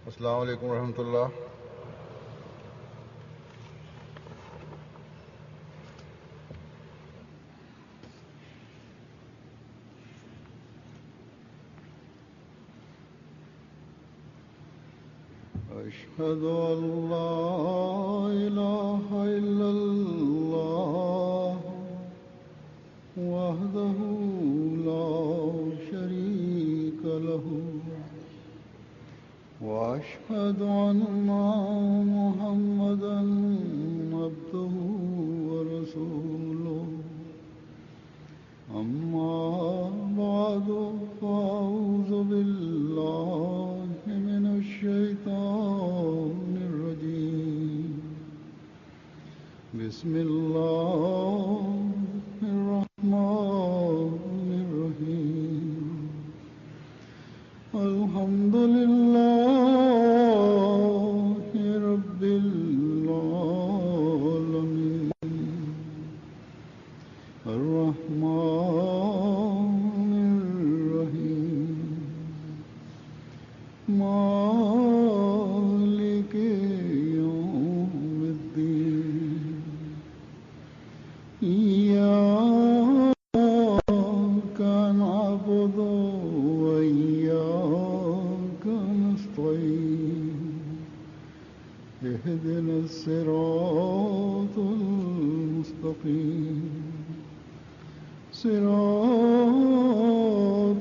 अस्सलाम वालेकुम रहमतुल्लाह। अशहदु अल्ला इलाहा इल्लल्लाह वहदहु ला शरीका लहू وأشهد أن محمدا عبده ورسوله أما بعد فأعوذ بالله من الشيطان الرجيم بسم الله الرحمن الرحيم الحمد لله رب العالمين الرحمن الرحيم مالك يوم الدين إياك نعبد وإياك نستعين اهدنا الصراط المستقيم صراط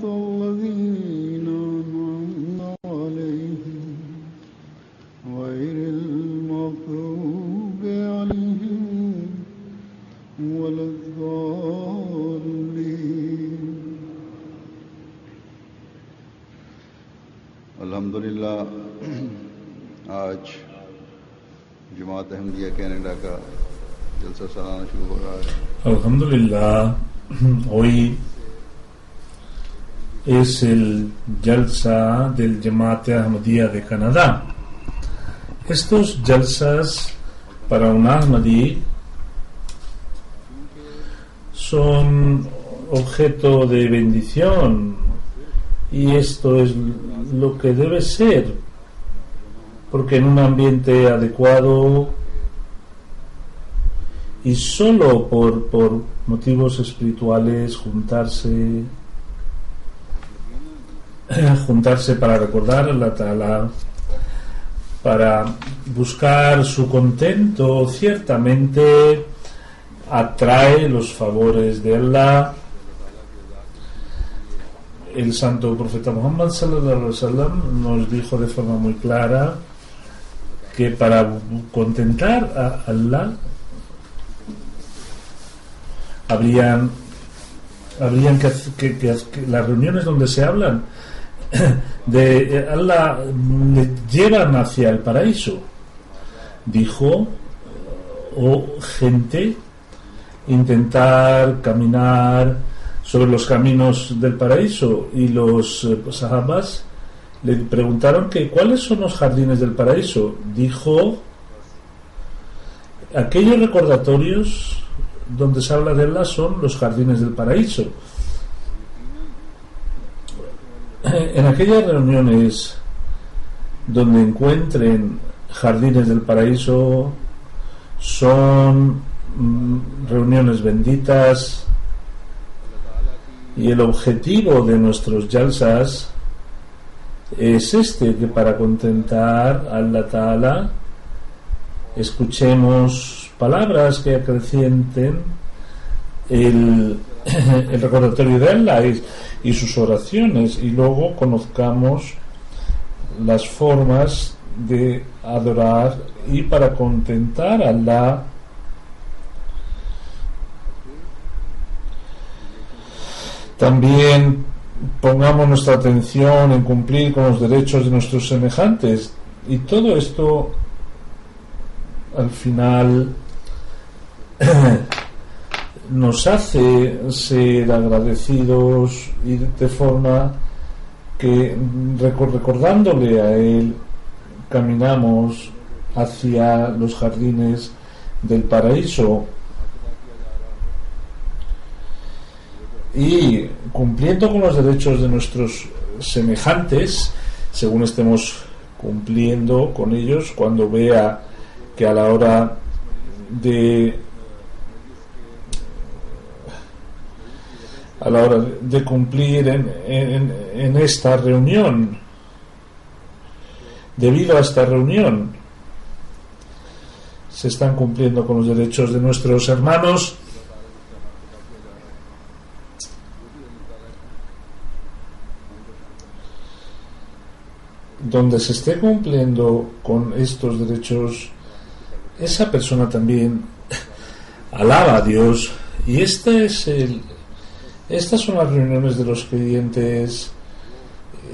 الذين أنعمت عليهم غير المغضوب عليهم ولا الضالين अल्हम्दुलिल्लाह आज जमात अहमदिया कनाडा का जलसा सालाना शुरू हो रहा है। Alhamdulillah, hoy es el Jalsa del Jamaat Ahmadiyya de Canadá. Estos Jalsas para un Ahmadi son objeto de bendición y esto es lo que debe ser, porque en un ambiente adecuado y solo por motivos espirituales juntarse para recordar a Allah Ta'ala, para buscar su contento, ciertamente atrae los favores de Allah. El santo profeta Muhammad sallallahu alaihi wasallam nos dijo de forma muy clara que para contentar a Allah habrían que las reuniones donde se hablan de Allah le llevan hacia el paraíso. Dijo: oh gente, intentar caminar sobre los caminos del paraíso. Y los sahabas le preguntaron que ¿cuáles son los jardines del paraíso? Dijo: aquellos recordatorios donde se habla de Allah son los jardines del paraíso. En aquellas reuniones donde encuentren jardines del paraíso son reuniones benditas, y el objetivo de nuestros jalsas es que para contentar a Allah Ta'ala escuchemos palabras que acrecienten el recordatorio de Allah y sus oraciones, y luego conozcamos las formas de adorar y para contentar a Allah. También pongamos nuestra atención en cumplir con los derechos de nuestros semejantes, y todo esto al final nos hace ser agradecidos, y de forma que recordándole a Él caminamos hacia los jardines del paraíso. Y cumpliendo con los derechos de nuestros semejantes, según estemos cumpliendo con ellos cuando vea que a la hora de cumplir en esta reunión, debido a esta reunión, se están cumpliendo con los derechos de nuestros hermanos, donde se esté cumpliendo con estos derechos, esa persona también alaba a Dios. Y estas son las reuniones de los creyentes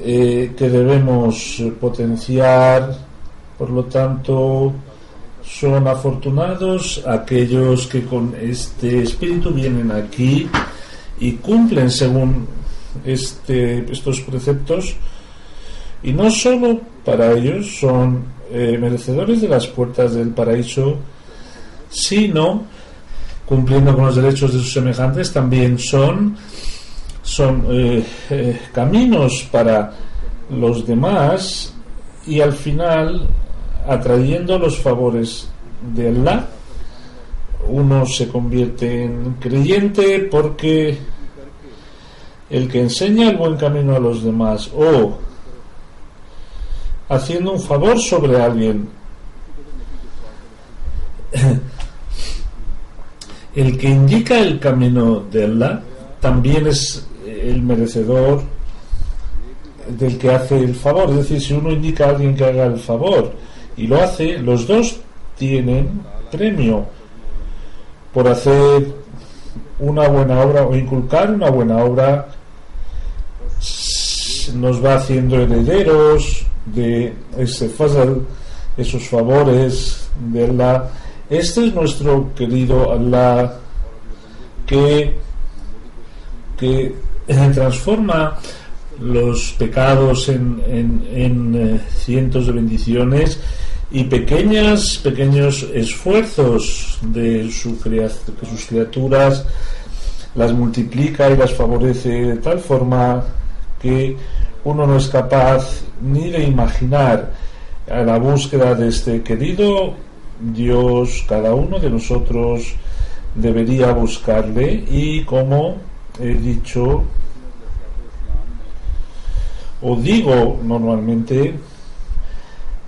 que debemos potenciar. Por lo tanto, son afortunados aquellos que con este espíritu vienen aquí y cumplen según estos preceptos. Y no solo para ellos son merecedores de las puertas del paraíso, sino cumpliendo con los derechos de sus semejantes, también son caminos para los demás, y al final, atrayendo los favores de Allah, uno se convierte en creyente, porque el que enseña el buen camino a los demás o haciendo un favor sobre alguien, el que indica el camino de Allah, también es el merecedor del que hace el favor. Es decir, si uno indica a alguien que haga el favor y lo hace, los dos tienen premio por hacer una buena obra o inculcar una buena obra. Nos va haciendo herederos de ese fazl, esos favores de Allah. Este es nuestro querido Allah, que transforma los pecados en cientos de bendiciones, y pequeños esfuerzos de sus criaturas las multiplica y las favorece de tal forma que uno no es capaz ni de imaginar. A la búsqueda de este querido Dios, cada uno de nosotros debería buscarle. Y como he dicho o digo normalmente,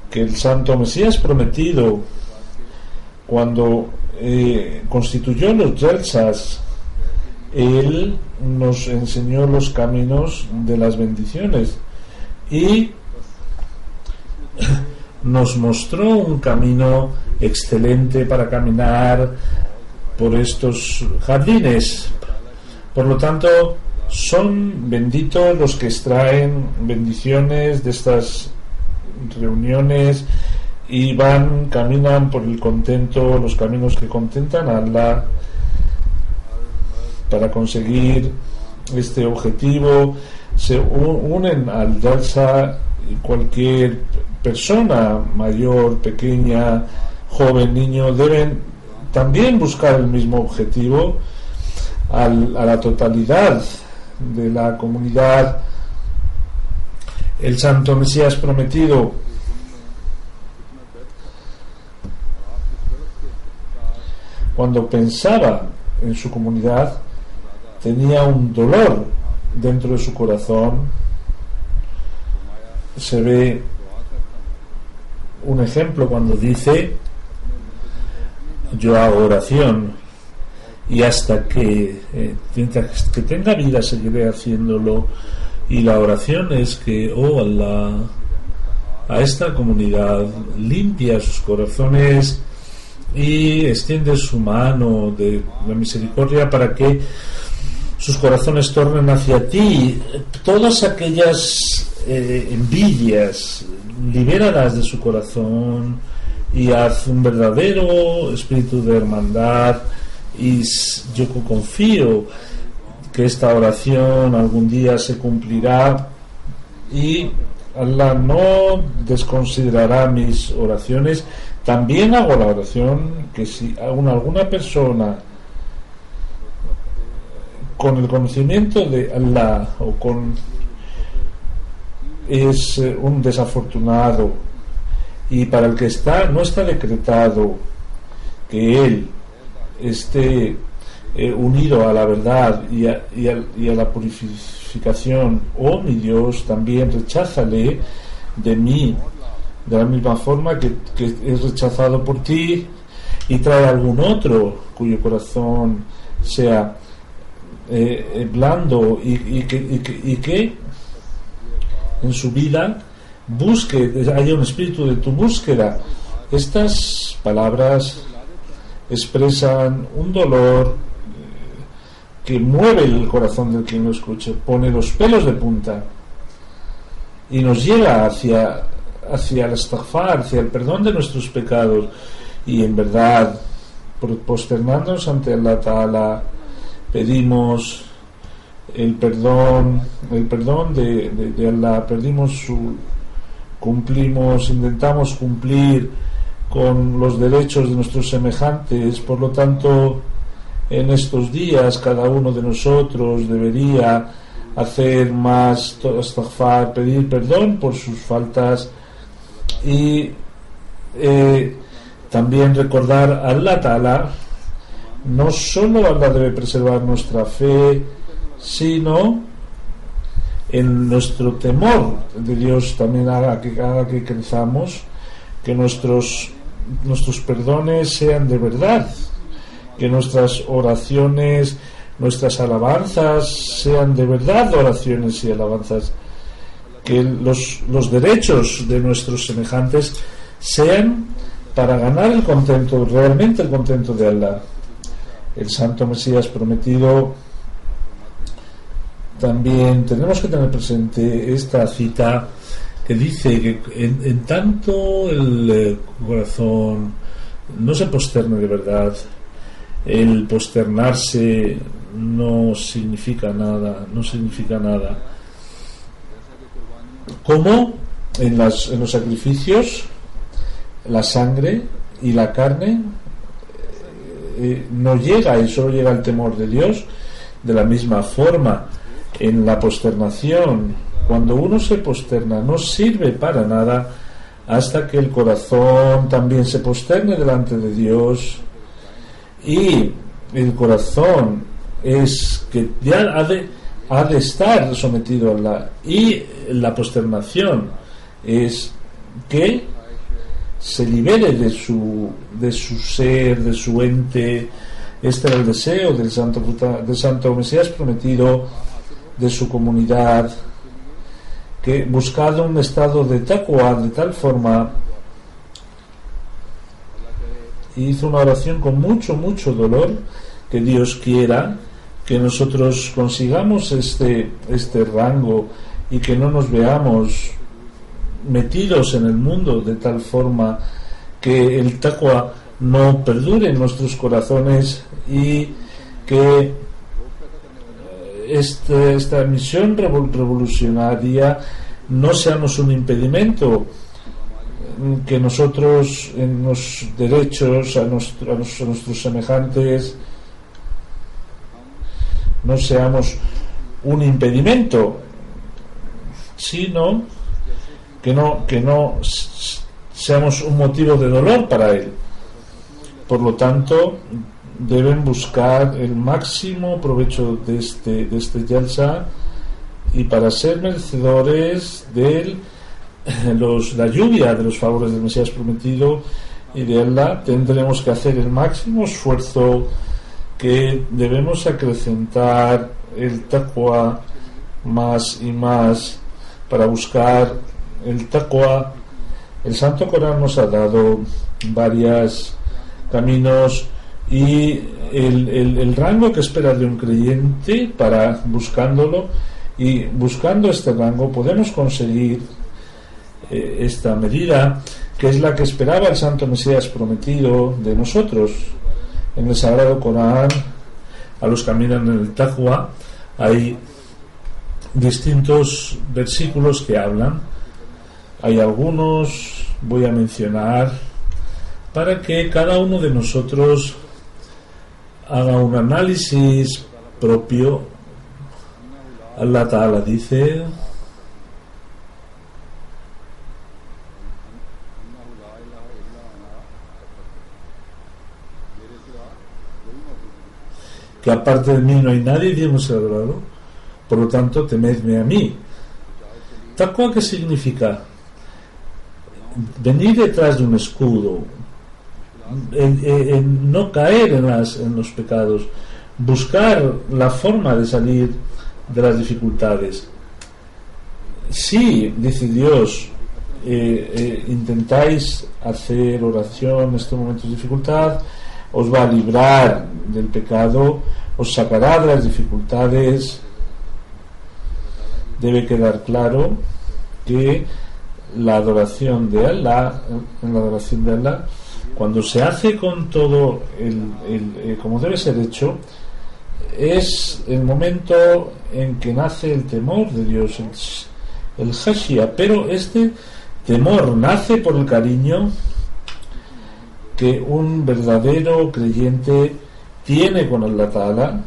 que el santo Mesías prometido, cuando constituyó los jalsas, él nos enseñó los caminos de las bendiciones y nos mostró un camino excelente para caminar por estos jardines. Por lo tanto, son benditos los que extraen bendiciones de estas reuniones y caminan por el contento, los caminos que contentan a Allah, para conseguir este objetivo. Se unen al jalsa, y cualquier persona, mayor, pequeña, joven, niño, deben también buscar el mismo objetivo. A la totalidad de la comunidad, el santo Mesías prometido cuando pensaba en su comunidad tenía un dolor dentro de su corazón. Se ve un ejemplo cuando dice: yo hago oración y hasta que tenga vida seguiré haciéndolo. Y la oración es que, oh Allah, a esta comunidad limpia sus corazones y extiende su mano de la misericordia para que sus corazones tornen hacia ti. Todas aquellas envidias, libéralas de su corazón y haz un verdadero espíritu de hermandad. Y yo confío que esta oración algún día se cumplirá y Allah no desconsiderará mis oraciones. También hago la oración que si alguna persona con el conocimiento de Allah es un desafortunado y para el que no está decretado que él esté unido a la verdad y a la purificación, oh mi Dios, también recházale de mí, de la misma forma que es rechazado por ti, y trae algún otro cuyo corazón sea blando y que en su vida haya un espíritu de tu búsqueda. Estas palabras expresan un dolor que mueve el corazón del quien lo escucha, pone los pelos de punta y nos lleva hacia el istighfar, hacia el perdón de nuestros pecados. Y en verdad, posternándonos ante Allah Ta'ala, pedimos el perdón de Allah, intentamos cumplir con los derechos de nuestros semejantes. Por lo tanto, en estos días cada uno de nosotros debería hacer más istighfar, pedir perdón por sus faltas, y también recordar a Allah Ta'ala. No solo Allah debe preservar nuestra fe, sino en nuestro temor de Dios también haga que crezamos, que nuestros perdones sean de verdad, que nuestras oraciones, nuestras alabanzas sean de verdad oraciones y alabanzas, que los derechos de nuestros semejantes sean para ganar realmente el contento de Allah. El Santo Mesías prometido, también tenemos que tener presente esta cita que dice que en tanto el corazón no se posterne de verdad, el posternarse no significa nada, como en los sacrificios la sangre y la carne no llega, y solo llega el temor de Dios. De la misma forma, en la posternación, cuando uno se posterna, no sirve para nada hasta que el corazón también se posterne delante de Dios, y el corazón es que ya ha de estar sometido a Allah, y la posternación es que se libere de su ser, de su ente. Este era el deseo del Santo Mesías prometido, de su comunidad, que buscado un estado de taqwa de tal forma, hizo una oración con mucho dolor, que Dios quiera que nosotros consigamos este rango y que no nos veamos metidos en el mundo de tal forma que el taqwa no perdure en nuestros corazones, y que esta misión revolucionaria no seamos un impedimento, que nosotros en los derechos a nuestros semejantes no seamos un impedimento, sino que no seamos un motivo de dolor para él. Por lo tanto, deben buscar el máximo provecho de este Jalsa, y para ser merecedores de la lluvia de los favores del Mesías prometido y de Allah, tendremos que hacer el máximo esfuerzo, que debemos acrecentar el taqwa más y más para buscar el taqwa. El Santo Corán nos ha dado varios caminos, y el rango que espera de un creyente para buscándolo, y buscando este rango podemos conseguir esta medida, que es la que esperaba el Santo Mesías prometido de nosotros. En el Sagrado Corán, a los que caminan en el taqwa, hay distintos versículos que hablan. Hay algunos, voy a mencionar, para que cada uno de nosotros haga un análisis propio. Allah Ta'ala dice: que aparte de mí no hay nadie digno de ser adorado, por lo tanto temedme a mí. Taqwa, ¿qué significa? Venir detrás de un escudo, en no caer en los pecados, buscar la forma de salir de las dificultades. Si, dice Dios, intentáis hacer oración en estos momentos de dificultad, os va a librar del pecado, os sacará de las dificultades. Debe quedar claro que la adoración de Allah, en la adoración de Allah, cuando se hace con todo como debe ser hecho, es el momento en que nace el temor de Dios, el khashia, pero este temor nace por el cariño que un verdadero creyente tiene con Allah Ta'ala,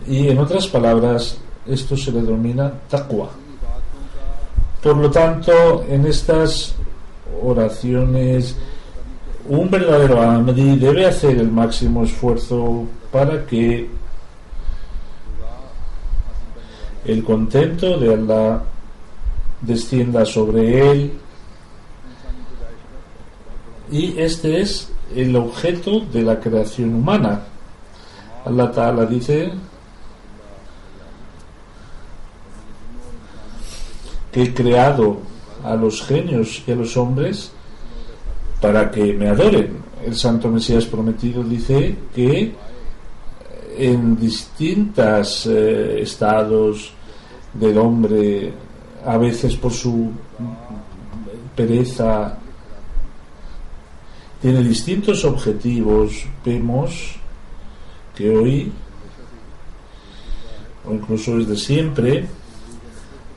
y en otras palabras esto se le denomina taqwa. Por lo tanto, en estas oraciones un verdadero Ahmadi debe hacer el máximo esfuerzo para que el contento de Allah descienda sobre él, y este es el objeto de la creación humana. Allah Ta'ala dice que he creado a los genios y a los hombres para que me adoren. El Santo Mesías prometido dice que en distintos estados del hombre, a veces por su pereza, tiene distintos objetivos. Vemos que hoy, o incluso desde siempre,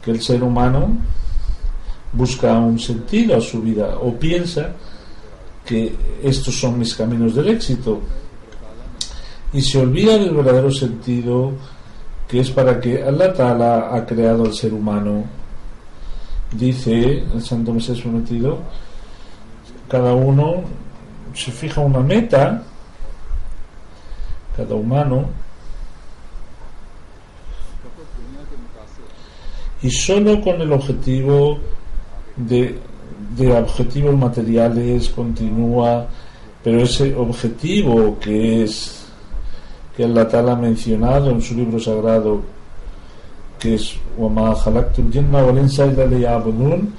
que el ser humano busca un sentido a su vida, o piensa que estos son mis caminos del éxito, y se olvida del verdadero sentido, que es para que Allah Ta'ala ha creado al ser humano. Dice el Santo Mesías prometido, cada uno se fija una meta, cada humano, y solo con el objetivo de objetivos materiales continúa, pero ese objetivo que Allah Ta'ala ha mencionado en su libro sagrado, que es وَمَا خَلَقْتُ الْجِنَّ وَالْإِنسَ إِلَّا لِيَعْبُدُونَ,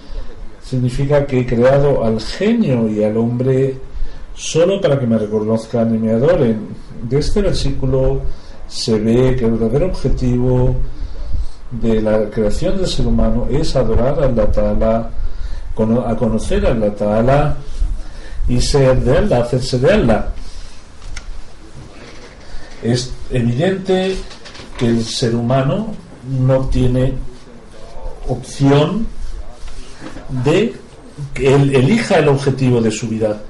significa que he creado al genio y al hombre solo para que me reconozcan y me adoren. De este versículo se ve que el verdadero objetivo de la creación del ser humano es adorar a Allah Ta'ala, a conocer a Allah Ta'ala y ser de Allah, hacerse de Allah. Es evidente que el ser humano no tiene opción de que él elija el objetivo de su vida,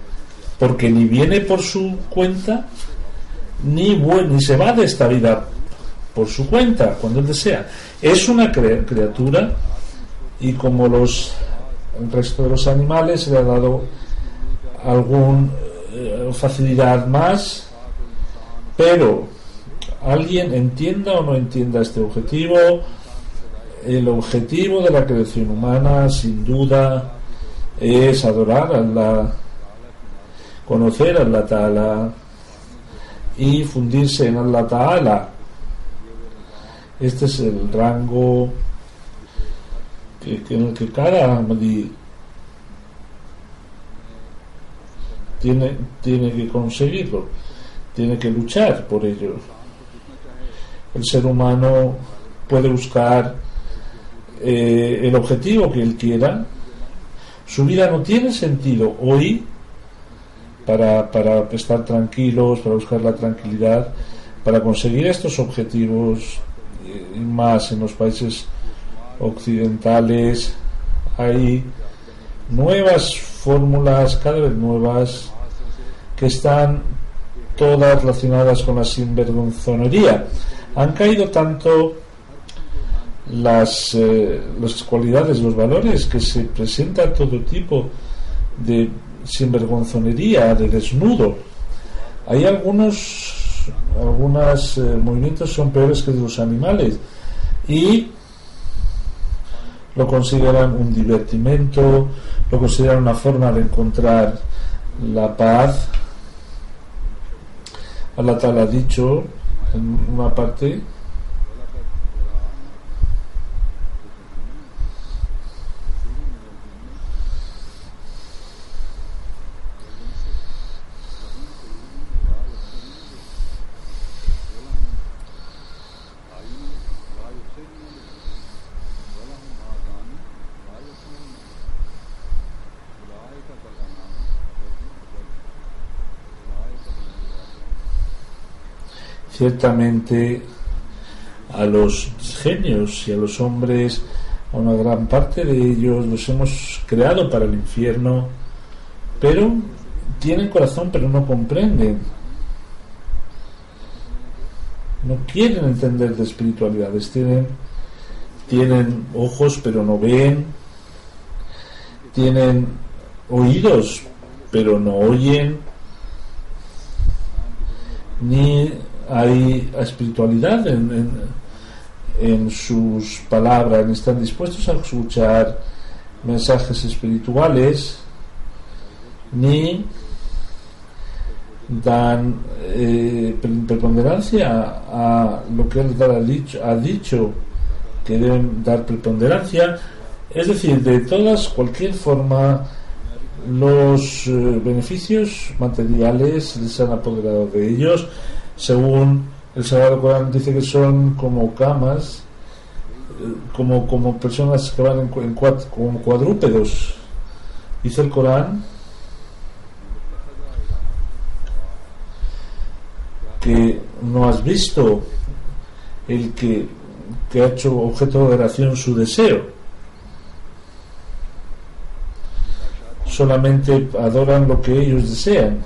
porque ni viene por su cuenta ni se va de esta vida por su cuenta cuando él desea. Es una criatura, y como el resto de los animales se le ha dado alguna facilidad más, pero alguien entienda o no entienda este objetivo, el objetivo de la creación humana sin duda es adorar a Allah, conocer a Allah Ta'ala y fundirse en Allah Ta'ala. Este es el rango en el que cada Ahmadi tiene que conseguirlo, tiene que luchar por ello. El ser humano puede buscar el objetivo que él quiera. Su vida no tiene sentido hoy para estar tranquilos, para buscar la tranquilidad, para conseguir estos objetivos, y más en los países occidentales. Hay nuevas fórmulas, cada vez nuevas, que están todas relacionadas con la sinvergonzonería. Han caído tanto las cualidades, los valores, que se presenta todo tipo de sinvergonzonería, de desnudo. Hay algunos algunos movimientos son peores que los animales y lo consideran un divertimento, lo consideran una forma de encontrar la paz. Allah Ta'ala ha dicho en una parte: ciertamente a los genios y a los hombres, a una gran parte de ellos los hemos creado para el infierno, pero tienen corazón pero no comprenden, no quieren entender de espiritualidades, tienen ojos pero no ven, tienen oídos pero no oyen, ni hay espiritualidad en sus palabras, ni están dispuestos a escuchar mensajes espirituales, ni dan preponderancia a lo que él ha dicho que deben dar preponderancia. Es decir, de cualquier forma, los beneficios materiales les han apoderado de ellos. Según el Sagrado Corán dice que son como camas, como personas que van como cuadrúpedos. Dice el Corán que no has visto el que ha hecho objeto de oración su deseo, solamente adoran lo que ellos desean.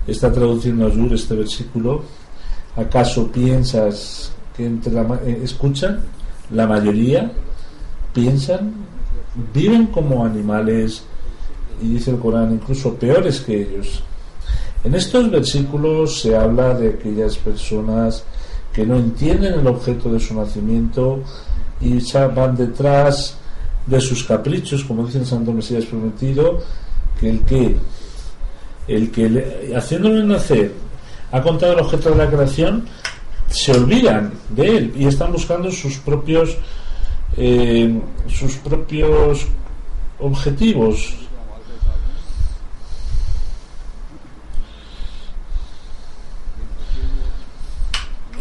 Está traduciendo Azur este versículo: ¿acaso piensas que escuchan? La mayoría piensan, viven como animales, y dice el Corán, incluso peores que ellos. En estos versículos se habla de aquellas personas que no entienden el objeto de su nacimiento y van detrás de sus caprichos, como dice el Santo Mesías prometido, que el que haciéndolo nacer ha contado el objeto de la creación, se olvidan de él y están buscando sus propios objetivos.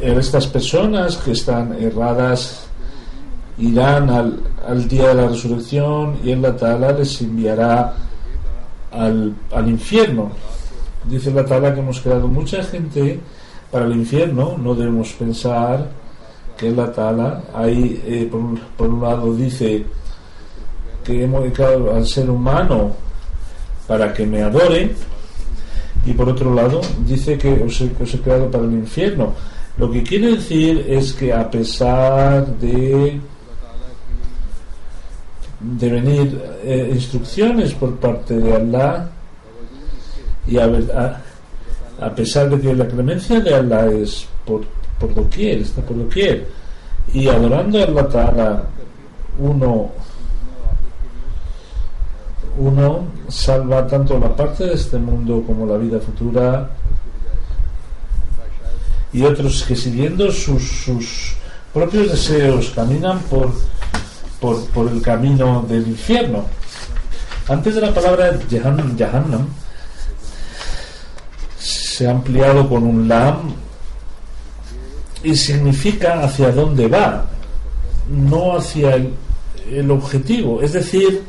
Estas personas que están erradas irán al día de la resurrección y Allah Ta'ala les enviará al infierno. Dice Allah Ta'ala que hemos creado mucha gente para el infierno. No debemos pensar que Allah Ta'ala ahí por un lado dice que hemos creado al ser humano para que me adore, y por otro lado dice que os he creado para el infierno. Lo que quiere decir es que a pesar de venir instrucciones por parte de Allah, y a pesar de que la clemencia de Allah es por doquier, está por doquier, y adorando a Allah Ta'ala uno salva tanto la parte de este mundo como la vida futura, y otros que siguiendo sus propios deseos caminan por el camino del infierno. Antes de la palabra Jahannam se ha ampliado con un lam y significa hacia dónde va, no hacia el objetivo. Es decir,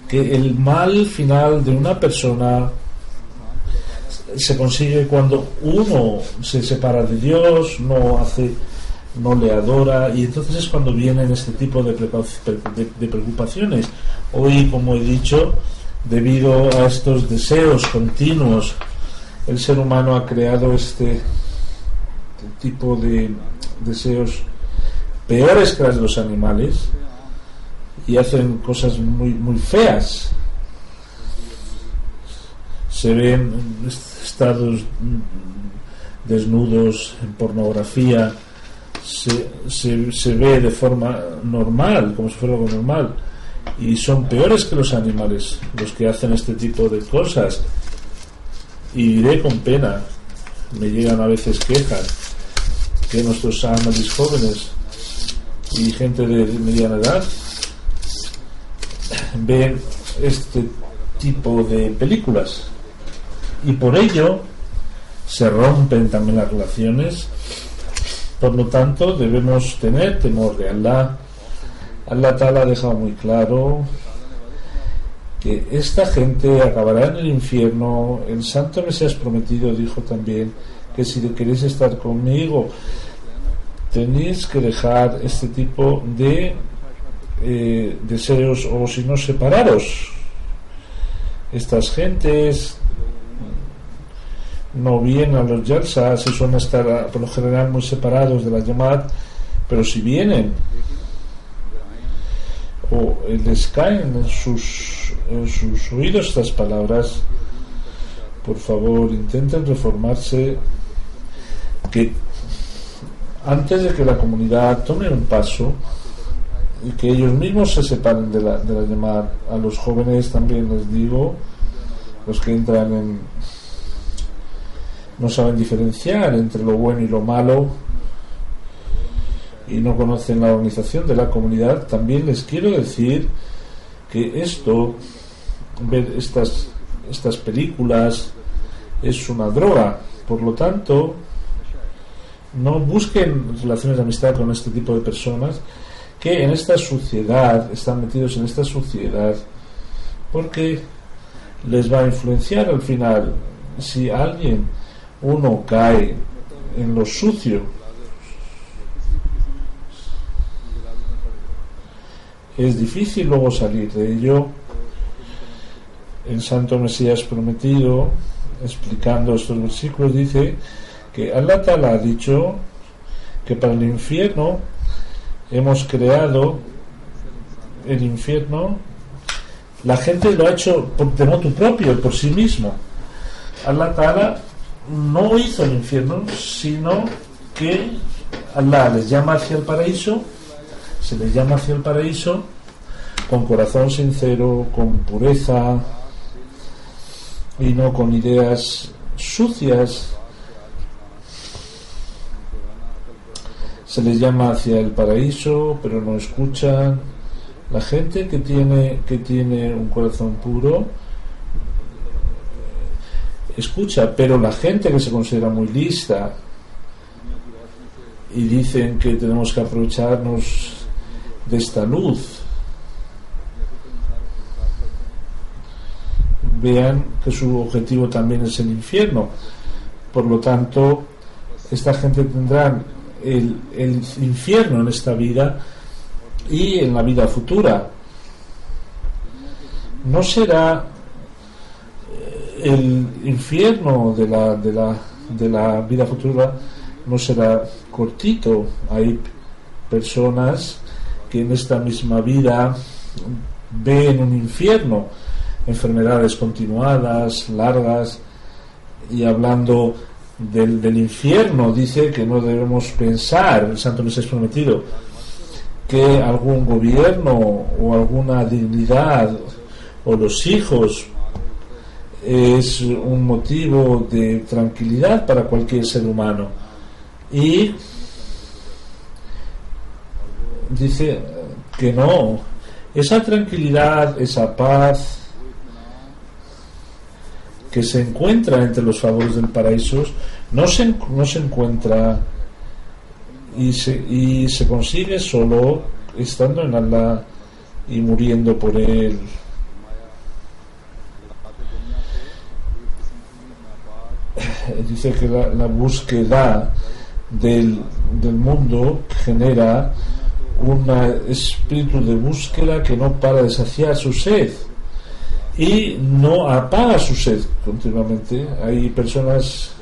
que el mal final de una persona se consigue cuando uno se separa de Dios, no le adora, y entonces es cuando vienen este tipo de preocupaciones. Hoy, como he dicho, debido a estos deseos continuos, el ser humano ha creado este tipo de deseos peores que las de los animales y hacen cosas muy, muy feas. Se ven estados desnudos en pornografía, se ve de forma normal, como si fuera algo normal, y son peores que los animales los que hacen este tipo de cosas. Y diré con pena, me llegan a veces quejas que nuestros amadís jóvenes y gente de mediana edad ven este tipo de películas, y por ello se rompen también las relaciones. Por lo tanto, debemos tener temor de Allah. Allah Ta'ala ha dejado muy claro que esta gente acabará en el infierno. El Santo Mesías prometido dijo también que si queréis estar conmigo tenéis que dejar este tipo de deseos, o si no, separaros. Estas gentes no vienen a los jalsas y suelen estar por lo general muy separados de la Jamaat, pero si vienen o les caen en sus oídos estas palabras, por favor intenten reformarse, que antes de que la comunidad tome un paso y que ellos mismos se separen de la Jamaat. A los jóvenes también les digo, los que entran no saben diferenciar entre lo bueno y lo malo y no conocen la organización de la comunidad, también les quiero decir que ver estas películas es una droga. Por lo tanto, no busquen relaciones de amistad con este tipo de personas que en esta suciedad están metidos en esta suciedad, porque les va a influenciar al final. Si uno cae en lo sucio, es difícil luego salir de ello. El Santo Mesías prometido, explicando estos versículos, dice que Allah Ta'ala ha dicho que para el infierno hemos creado el infierno. La gente lo ha hecho de motu propio, por sí mismo. Allah Ta'ala no hizo el infierno, sino que Allah les llama hacia el paraíso, se les llama hacia el paraíso con corazón sincero, con pureza y no con ideas sucias. Se les llama hacia el paraíso, pero no escuchan. La gente que tiene un corazón puro escucha, pero la gente que se considera muy lista y dicen que tenemos que aprovecharnos de esta luz, vean que su objetivo también es el infierno. Por lo tanto, esta gente tendrá el infierno en esta vida y en la vida futura. No será el infierno de la vida futura, no será cortito. Hay personas que en esta misma vida ven un infierno, enfermedades continuadas, largas. Y hablando del infierno, dice que no debemos pensar, el Santo Mesías prometido, que algún gobierno o alguna dignidad o los hijos es un motivo de tranquilidad para cualquier ser humano. Y dice que no, esa tranquilidad, esa paz que se encuentra entre los favores del paraíso no se encuentra y se consigue solo estando en Allah y muriendo por él. Dice que la búsqueda del mundo genera un espíritu de búsqueda que no para de saciar su sed, y no apaga su sed continuamente. Hay personas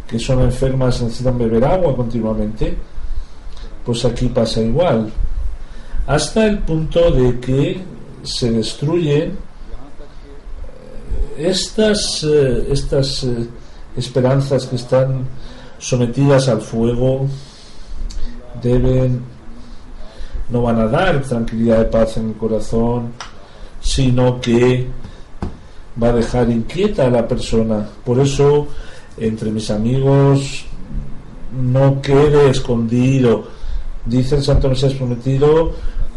que son enfermas, necesitan beber agua continuamente. Pues aquí pasa igual, hasta el punto de que se destruyen estas esperanzas que están sometidas al fuego. No van a dar tranquilidad y paz en el corazón, sino que va a dejar inquieta a la persona. Por eso, entre mis amigos, no quede escondido, dice el Santo Mesías Prometido.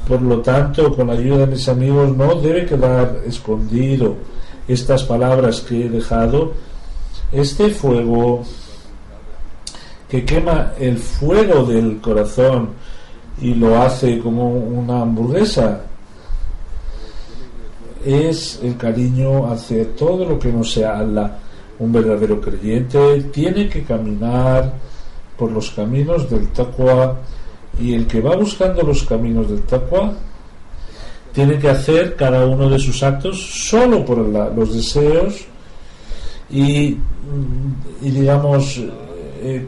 Por lo tanto, con la ayuda de mis amigos, no debe quedar escondido estas palabras que he dejado. Este fuego que quema el fuego del corazón y lo hace como una hamburguesa, es el cariño hacia todo lo que no sea Allah. Un verdadero creyente tiene que caminar por los caminos del taqwa, y el que va buscando los caminos del taqwa tiene que hacer cada uno de sus actos solo por Allah. Los deseos y digamos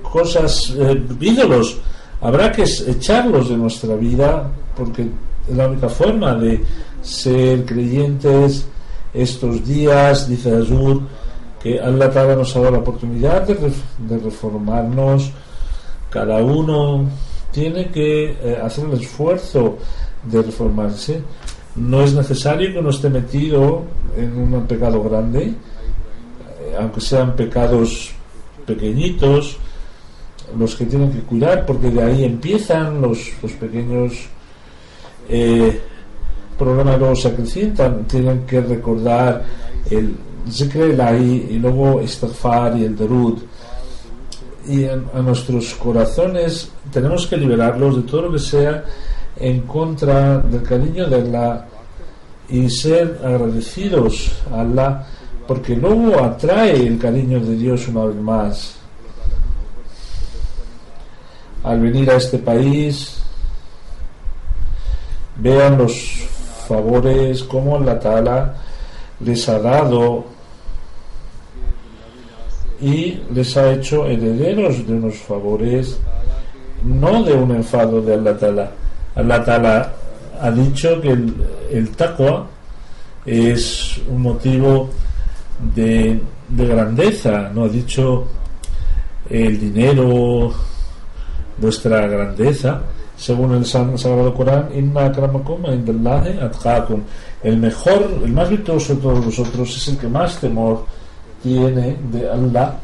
cosas, ídolos, habrá que echarlos de nuestra vida, porque es la única forma de ser creyentes estos días. Dice Azur que Allah Ta'ala nos ha dado la oportunidad de reformarnos. Cada uno tiene que hacer el esfuerzo de reformarse. No es necesario que uno esté metido en un pecado grande, aunque sean pecados pequeñitos, los que tienen que cuidar, porque de ahí empiezan los pequeños problemas, luego se acrecientan. Tienen que recordar el zikr ilahi y luego istighfar y el derud, y a nuestros corazones tenemos que liberarlos de todo lo que sea en contra del cariño de Allah y ser agradecidos a Allah, porque luego atrae el cariño de Dios una vez más. Al venir a este país, vean los favores, como Allah Ta'ala les ha dado y les ha hecho herederos de unos favores, no de un enfado de Allah Ta'ala. Allah Ta'ala ha dicho que el taqwa es un motivo de grandeza, no ha dicho el dinero, vuestra grandeza. Según el Sagrado Corán, Inna akramakum indallahi atqakum, el mejor, el más virtuoso de todos vosotros es el que más temor tiene de Allah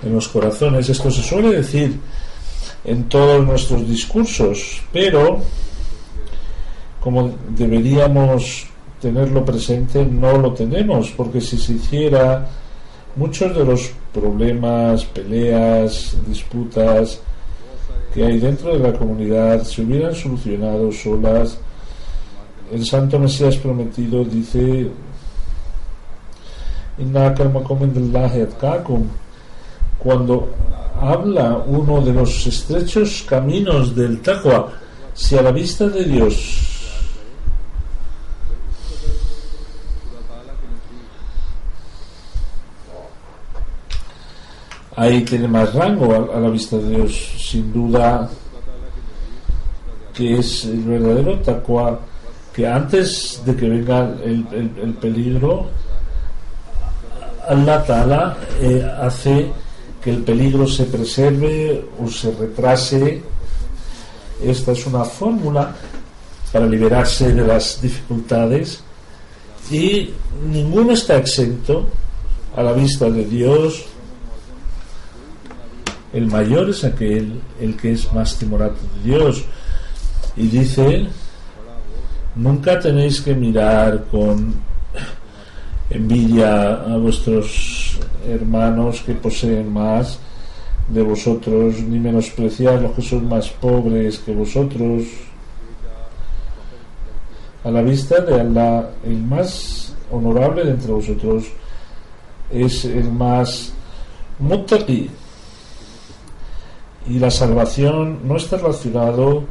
en los corazones. Esto se suele decir en todos nuestros discursos, pero como deberíamos tenerlo presente, no lo tenemos, porque si se hiciera, muchos de los problemas, peleas, disputas que hay dentro de la comunidad se hubieran solucionado solas. El Santo Mesías Prometido dice: Inna akramakum indallahi atqakum. Cuando habla uno de los estrechos caminos del taqwa, si a la vista de Dios ahí tiene más rango, a la vista de Dios, sin duda, que es el verdadero taqwa, que antes de que venga el peligro, Allah Ta'ala hace que el peligro se preserve o se retrase. Esta es una fórmula para liberarse de las dificultades, y ninguno está exento a la vista de Dios. El mayor es aquel, el que es más timorato de Dios. Y dice: nunca tenéis que mirar con envidia a vuestros hermanos que poseen más de vosotros, ni menospreciar a los que son más pobres que vosotros. A la vista de Allah, el más honorable de entre vosotros es el más muttaqi, y la salvación no está relacionado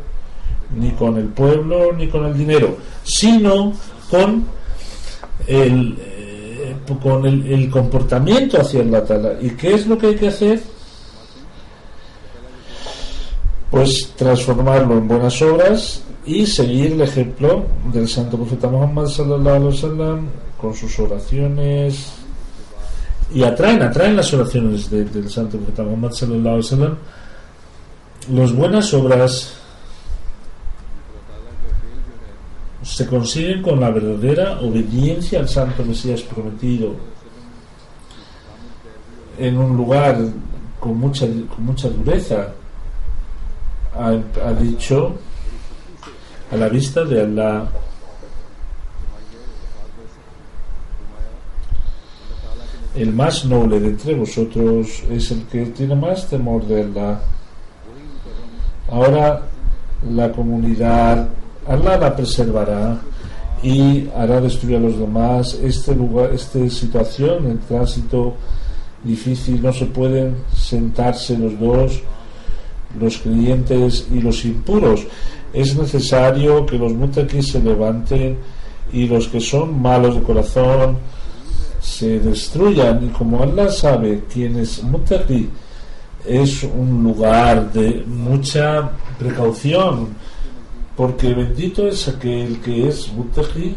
ni con el pueblo ni con el dinero, sino con el con el comportamiento hacia Allah Ta'ala. ¿Y qué es lo que hay que hacer? Pues transformarlo en buenas obras y seguir el ejemplo del santo profeta Muhammad sallallahu alaihi wasallam con sus oraciones, y atraen las oraciones del santo profeta Muhammad sallallahu alaihi wasallam. Las buenas obras se consiguen con la verdadera obediencia al santo Mesías prometido en un lugar con mucha dureza. Ha dicho, a la vista de Allah. El más noble de entre vosotros es el que tiene más temor de Allah. Ahora la comunidad, Allah la preservará y hará destruir a los demás. Esta situación, el tránsito difícil, no se pueden sentarse los dos, los creyentes y los impuros. Es necesario que los muttaqis se levanten y los que son malos de corazón se destruyan. Y como Allah sabe quién es muttaqi, es un lugar de mucha precaución, porque bendito es aquel que es muttaqi,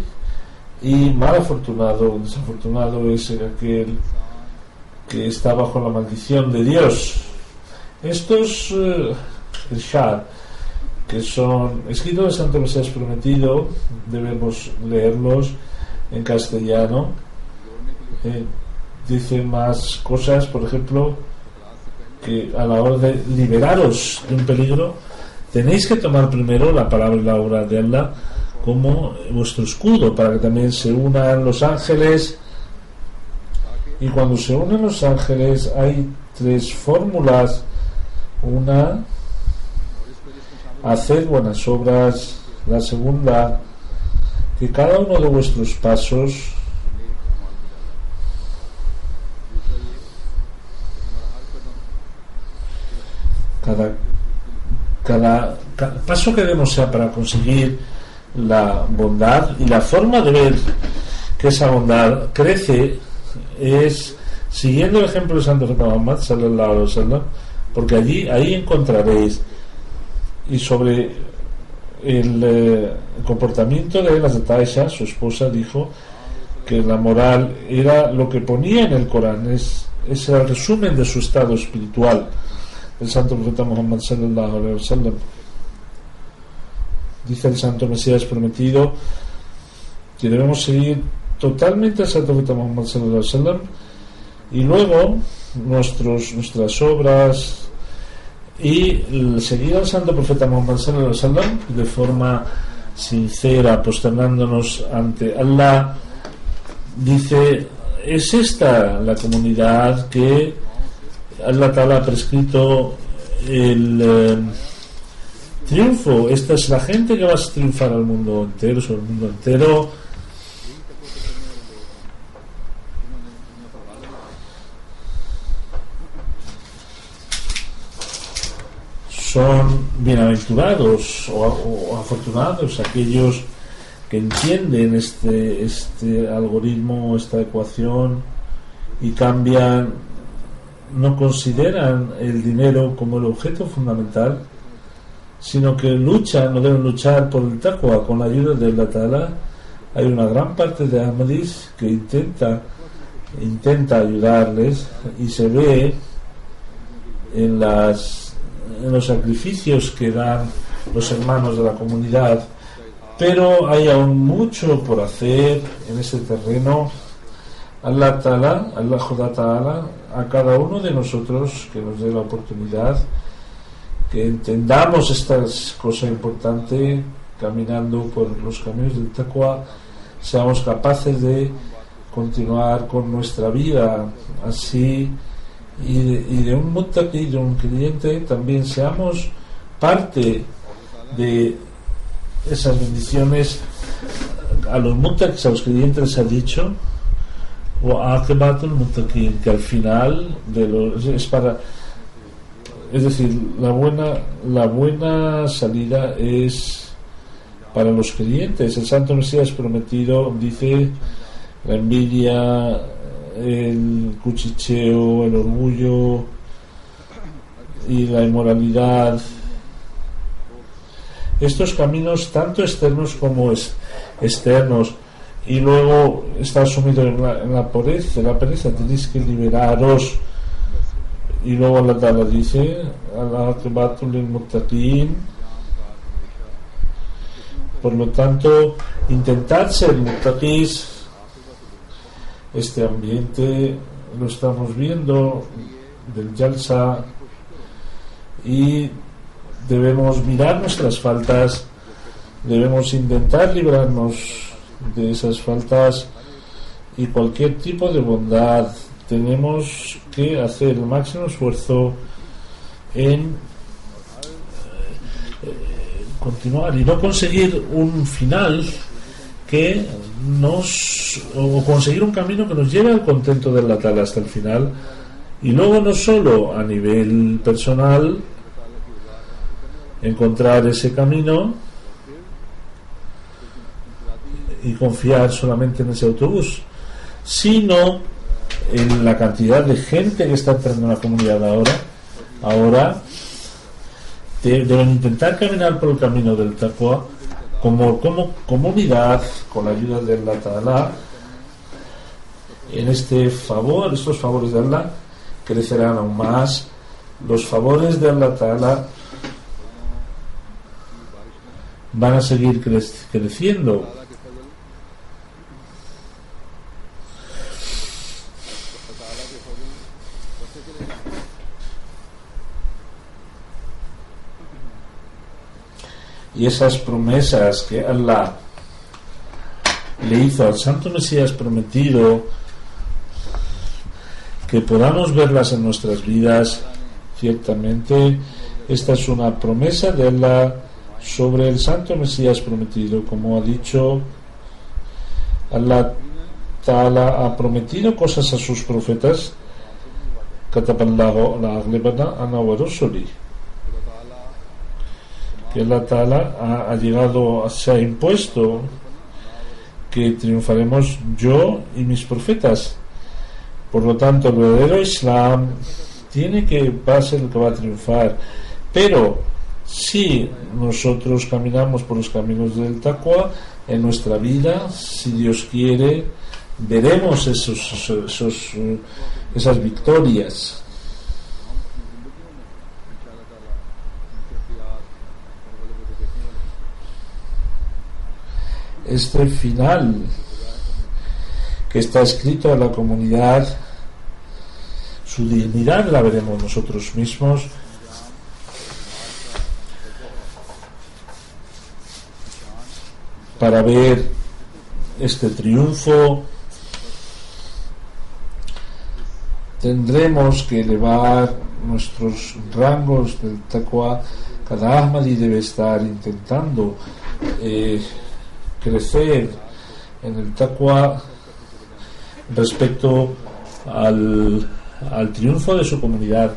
y desafortunado es aquel que está bajo la maldición de Dios. Estos irshad, que son escritos del Santo Mesías prometido, debemos leerlos en castellano. Dice más cosas, por ejemplo, que a la hora de liberaros de un peligro tenéis que tomar primero la palabra y la obra de Allah como vuestro escudo, para que también se unan los ángeles. Y cuando se unen los ángeles hay 3 fórmulas. Una, hacer buenas obras. La segunda, que cada uno de vuestros pasos cada paso que demos sea para conseguir la bondad, y la forma de ver que esa bondad crece es siguiendo el ejemplo de Santo Muhammad sallallahu alaihi wasallam, porque ahí encontraréis. Y sobre el comportamiento de Hazrat Aisha, su esposa, dijo que la moral era lo que ponía en el Corán, es el resumen de su estado espiritual, el santo profeta Muhammad sallallahu alaihi wasallam. Dice el santo Mesías prometido que debemos seguir totalmente al santo profeta Muhammad sallallahu alaihi wasallam, y luego nuestras obras, y seguir al santo profeta Muhammad sallallahu alaihi wasallam de forma sincera, posternándonos ante Allah. Dice, es esta la comunidad que Allah Ta'ala ha prescrito el triunfo. Esta es la gente que va a triunfar al mundo entero, sobre el mundo entero. Son bienaventurados o afortunados aquellos que entienden este algoritmo, esta ecuación, y cambian, no consideran el dinero como el objeto fundamental, sino que no deben luchar por el taqwa con la ayuda de Allah Ta'ala. Hay una gran parte de Ahmadis que intenta ayudarles, y se ve en los sacrificios que dan los hermanos de la comunidad, pero hay aún mucho por hacer en ese terreno. Allah Jodá Ta'ala, a cada uno de nosotros que nos dé la oportunidad, que entendamos esta cosa importante, caminando por los caminos del taqwa, seamos capaces de continuar con nuestra vida así, y de un muttaqi, de un creyente, también seamos parte de esas bendiciones. A los muttaqis, a los creyentes, les ha dicho que al final es decir, la buena salida es para los creyentes. El santo Mesías prometido dice: la envidia el cuchicheo, el orgullo y la inmoralidad. Estos caminos, tanto externos como externos, y luego está sumido en la pereza, tenéis que liberaros. Y luego Allah Ta'ala dice: al-aqibatul lil-muttaqin. Por lo tanto, intentad ser muttaqis. Este ambiente lo estamos viendo del Jalsa, y debemos mirar nuestras faltas, debemos intentar librarnos de esas faltas, y cualquier tipo de bondad tenemos que hacer el máximo esfuerzo en continuar y no conseguir un final que o conseguir un camino que nos lleve al contento de Allah Ta'ala hasta el final. Y luego, no solo a nivel personal encontrar ese camino y confiar solamente en ese autobús, sino en la cantidad de gente que está entrando en la comunidad ahora deben intentar caminar por el camino del taqwa como comunidad, con la ayuda de Allah Ta'ala. En estos favores de Allah crecerán aún más. Los favores de Allah Ta'ala van a seguir creciendo. Y esas promesas que Allah le hizo al Santo Mesías prometido, que podamos verlas en nuestras vidas, ciertamente esta es una promesa de Allah sobre el Santo Mesías prometido. Como ha dicho, Allah Ta'ala ha prometido cosas a sus profetas. Kataballahu la aglibana ana wa rusuli, que Allah Ta'ala se ha impuesto que triunfaremos yo y mis profetas. Por lo tanto, el verdadero Islam va a ser el que va a triunfar. Pero si nosotros caminamos por los caminos del taqwa en nuestra vida, si Dios quiere, veremos esas victorias. Este final que está escrito a la comunidad, su dignidad la veremos nosotros mismos. Para ver este triunfo tendremos que elevar nuestros rangos del taqwa. Cada Ahmadi debe estar intentando crecer en el taqwa respecto al triunfo de su comunidad.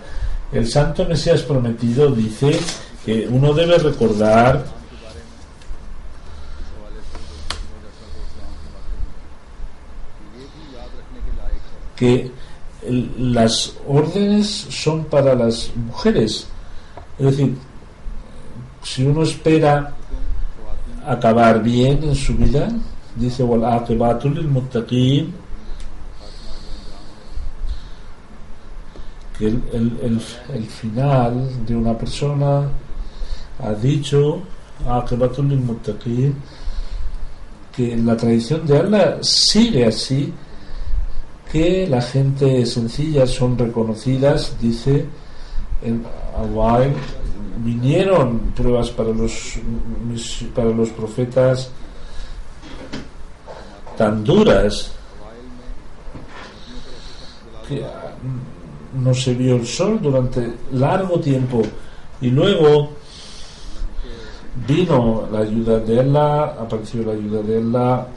El Santo Mesías prometido dice que uno debe recordar que las órdenes son para las mujeres. Es decir, si uno espera acabar bien en su vida, dice wal aqibatul lil muttaqin, que el final de una persona, ha dicho aqibatul lil muttaqin, que la tradición de Allah sigue así, que la gente sencilla son reconocidas. Dice en Awal, vinieron pruebas para los profetas tan duras que no se vio el sol durante largo tiempo, y luego vino la ayuda de Allah, apareció la ayuda de Allah.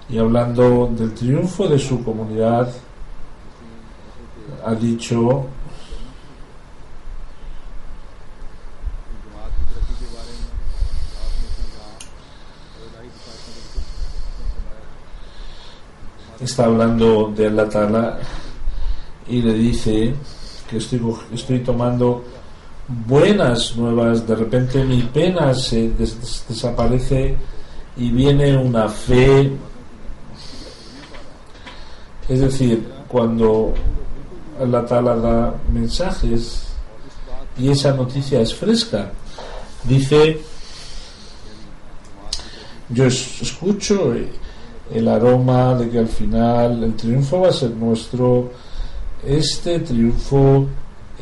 Y hablando del triunfo de su comunidad, ha dicho está hablando de Allah Ta'ala y le dice que estoy tomando buenas nuevas, de repente mi pena se desaparece y viene una fe. Es decir, cuando Allah Ta'ala da mensajes y esa noticia es fresca, dice: yo escucho el aroma de que al final el triunfo va a ser nuestro. Este triunfo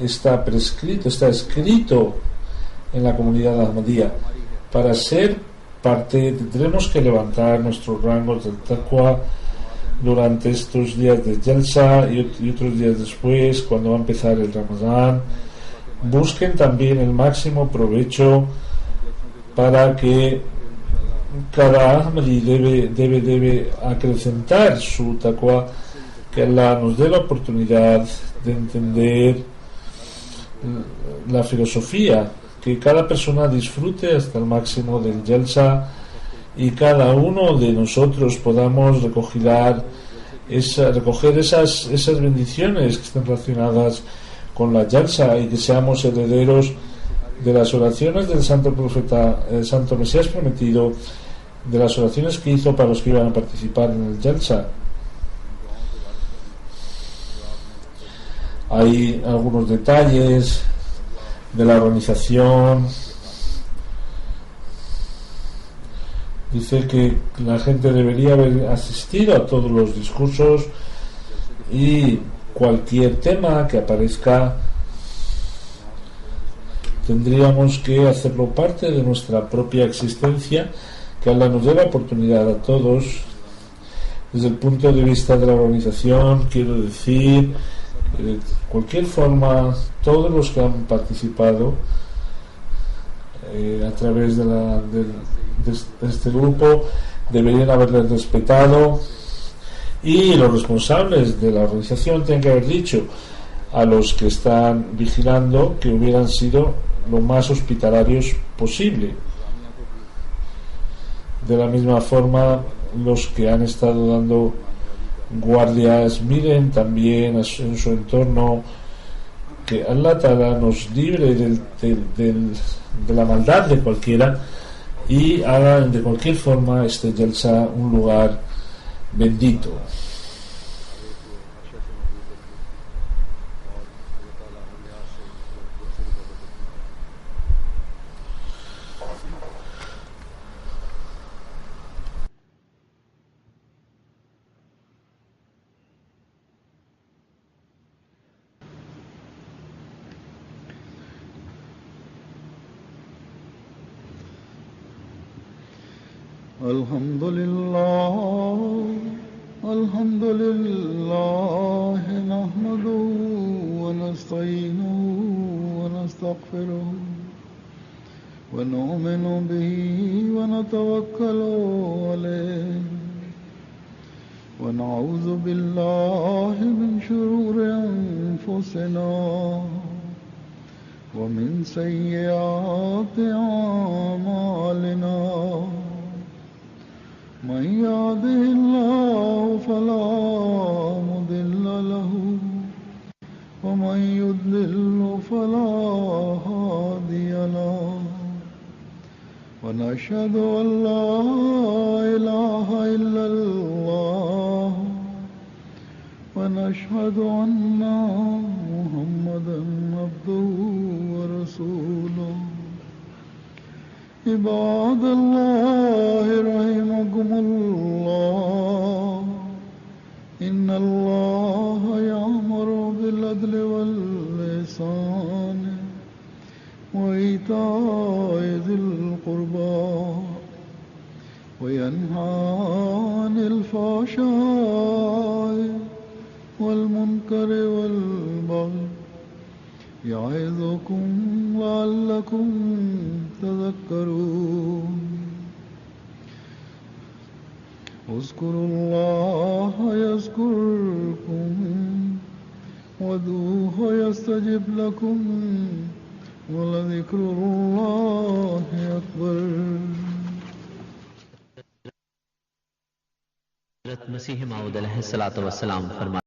está prescrito, está escrito en la comunidad Ahmadía. Para ser parte tendremos que levantar nuestros rangos del taqwa durante estos días de Jalsa y otros días después, cuando va a empezar el Ramadán. Busquen también el máximo provecho, para que cada Ahmadi debe acrecentar su taqwa, que Allah nos dé la oportunidad de entender la filosofía, que cada persona disfrute hasta el máximo del Jalsa y cada uno de nosotros podamos recoger esas bendiciones que están relacionadas con la Jalsa, y que seamos herederos de las oraciones del santo profeta, el santo Mesías prometido, de las oraciones que hizo para los que iban a participar en el Jalsa. Hay algunos detalles de la organización. Dice que la gente debería haber asistido a todos los discursos, y cualquier tema que aparezca tendríamos que hacerlo parte de nuestra propia existencia, que Allah nos dé la oportunidad a todos. Desde el punto de vista de la organización, quiero decir que de cualquier forma todos los que han participado a través de este grupo deberían haberles respetado, y los responsables de la organización tienen que haber dicho a los que están vigilando que hubieran sido lo más hospitalarios posible. De la misma forma, los que han estado dando guardias miren también en su entorno, que Allah Ta'ala nos libre de la maldad de cualquiera, y hagan de cualquier forma este Jalsa un lugar bendito. الحمد لله نحمده ونستعينه ونستغفره ونؤمن به ونتوكل عليه ونعوذ بالله من شرور أنفسنا ومن سيئات أعمالنا من يهده الله فلا مضل له ومن يضلل فلا هادي له ونشهد أن لا إله إلا الله ونشهد أن محمدا عبده ورسوله عباد الله رحمكم الله إن الله يأمر بالعدل والإحسان وإيتاء ذي القربى وينهى عن الفحشاء والمنكر والبغي يعظكم لعلكم تذكرون اذكروا الله يذكركم وادعوه يستجب لكم ولذكر الله أكبر हज़रत मसीह मऊद अलैहिस्सलातु वस्सलाम फरमाते